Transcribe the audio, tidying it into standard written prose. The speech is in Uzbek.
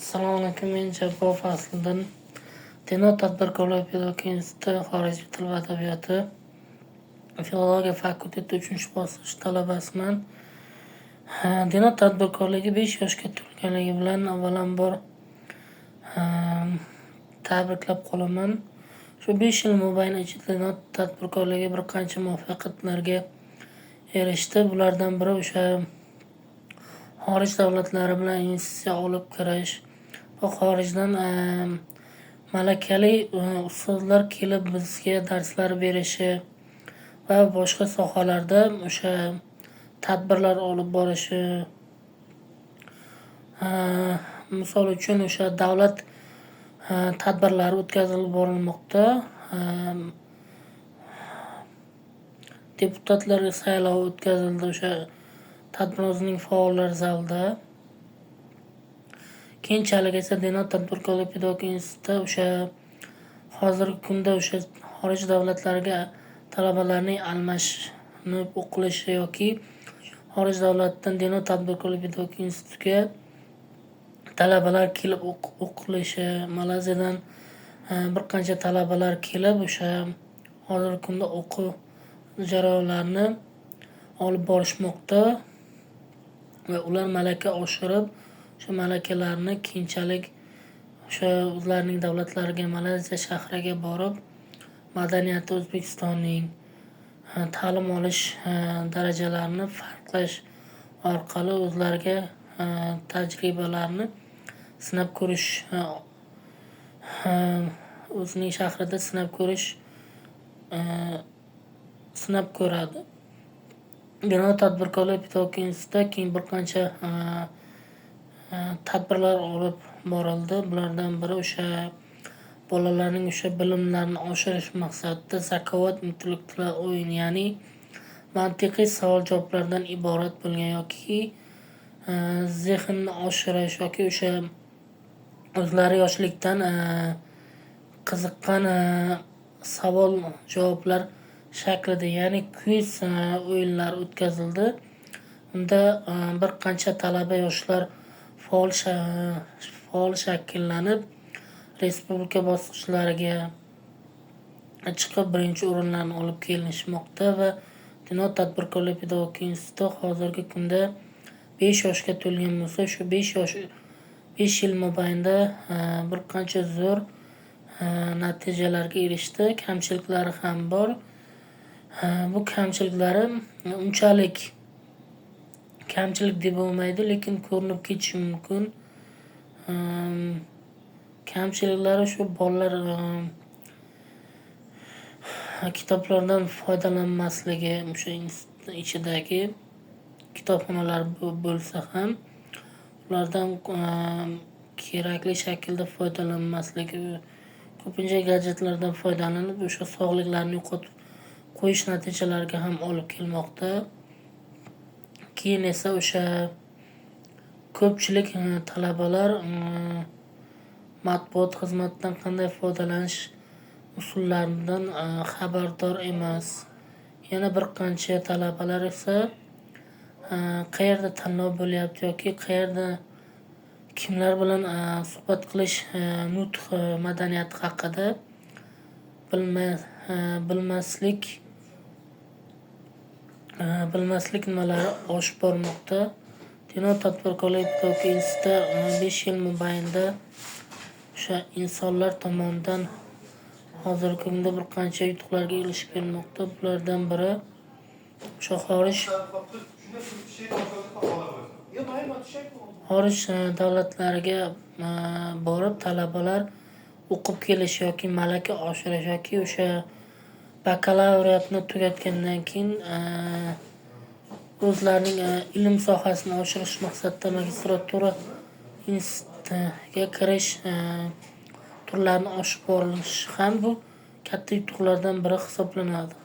Assalomu alaykum, men Jabbo Fasliddin. Denov tadbirkorlik pedagogika instituti xorijiy til va adabiyoti filologiya fakulteti 3-bosqich talabasiman. Denov tadbirkorligi 5 yoshga to'lganligi bilan avvalambor tabriklab qolaman. Shu 5 yil mobaynida ichida Denov tadbirkorligi bir qancha muvaffaqiyatlarga erishdi. Bulardan biri o'sha xorij davlatlari bilan investitsiya olib kirish va xorijdan malakali ustozlar kelib bizga darslar berishi va boshqa sohalarda o'sha tadbirlar olib borishi. Misol uchun o'sha davlat tadbirlari o'tkazilib borilmoqda. Deputatlar saylovi o'tkazildi o'sha tadbirozning faollar zalida. Keyinchalik esa Denov tadbirkorlik pedagogika instituti o'sha hozirgi kunda o'sha xorij davlatlariga talabalarning almashinib o'qilishi yoki xorij davlatidan Denov tadbirkorlik pedagogika institutiga talabalar kelib o'qilishi, Malayziyadan bir qancha talabalar kelib o'sha hozirgi kunda o'quv jarayonlarini olib borishmoqda va ular malaka oshirib, o'sha malakalarni keyinchalik o'sha o'zlarining davlatlariga, Malayziya shahriga borib, madaniyati O'zbekistonning ta'lim olish darajalarini farqlash orqali o'zlariga tajribalarni sinab ko'rish, o'zining shahrida sinab ko'radi. Denov tadbirkorlik pedagogika institutida keyin bir qancha tadbirlar olib borildi. Bulardan biri o'sha bolalarning o'sha bilimlarini oshirish maqsadida zakovat intellektual o'yin, ya'ni mantiqiy savol-javoblardan iborat bo'lgan yoki zehnni oshirish yoki o'sha o'zlari yoshlikdan qiziqqan savol-javoblar shaklida, ya'ni kviz o'yinlar o'tkazildi. Unda bir qancha talaba yoshlar faol shakllanib, respublika bosqichlariga chiqib birinchi o'rinlarni olib kelinishmoqda va Denov tadbirkorlik pedagogika instituti hozirgi kunda 5 yoshga to'lgan bo'lsa, shu 5 yil mobaynida bir qancha zo'r natijalarga erishdi. Kamchiliklari ham bor. Bu kamchiliklari unchalik kamchilik deb bo'lmaydi, lekin ko'rinib ketishi mumkin. Kamchiliklari shu bolalar kitoblardan foydalanmasligi, o'sha institut ichidagi kitobxonalar bo'lsa ham ulardan kerakli shaklda foydalanmasligi, ko'pincha gadjetlardan foydalanib o'sha sog'liqlarni yo'qotib qo'yish natijalariga ham olib kelmoqda. Keyin esa o'sha ko'pchilik talabalar matbuot xizmatidan qanday foydalanish usullaridan xabardor emas. Yana bir qancha talabalar esa qayerda tanlov bo'lyapti yoki qayerda kimlar bilan suhbat qilish, nutq madaniyati haqida bilmaslik nimalari oshib bormoqda. Denov tadbirkorlik pedagogika instituti 5 yil mobaynida o'sha insonlar tomonidan hozirgi kunda bir qancha yutuqlarga erishib kelmoqda. Bulardan biri o'sha xorij davlatlariga borib talabalar o'qib kelish yoki malaka oshirish yoki o'sha bakalavriatni tugatgandan keyin o'zlarining ilm sohasini oshirish maqsadida magistratura institutiga kirish turlarini oshib borilishi ham bu katta yutuqlardan biri hisoblanadi.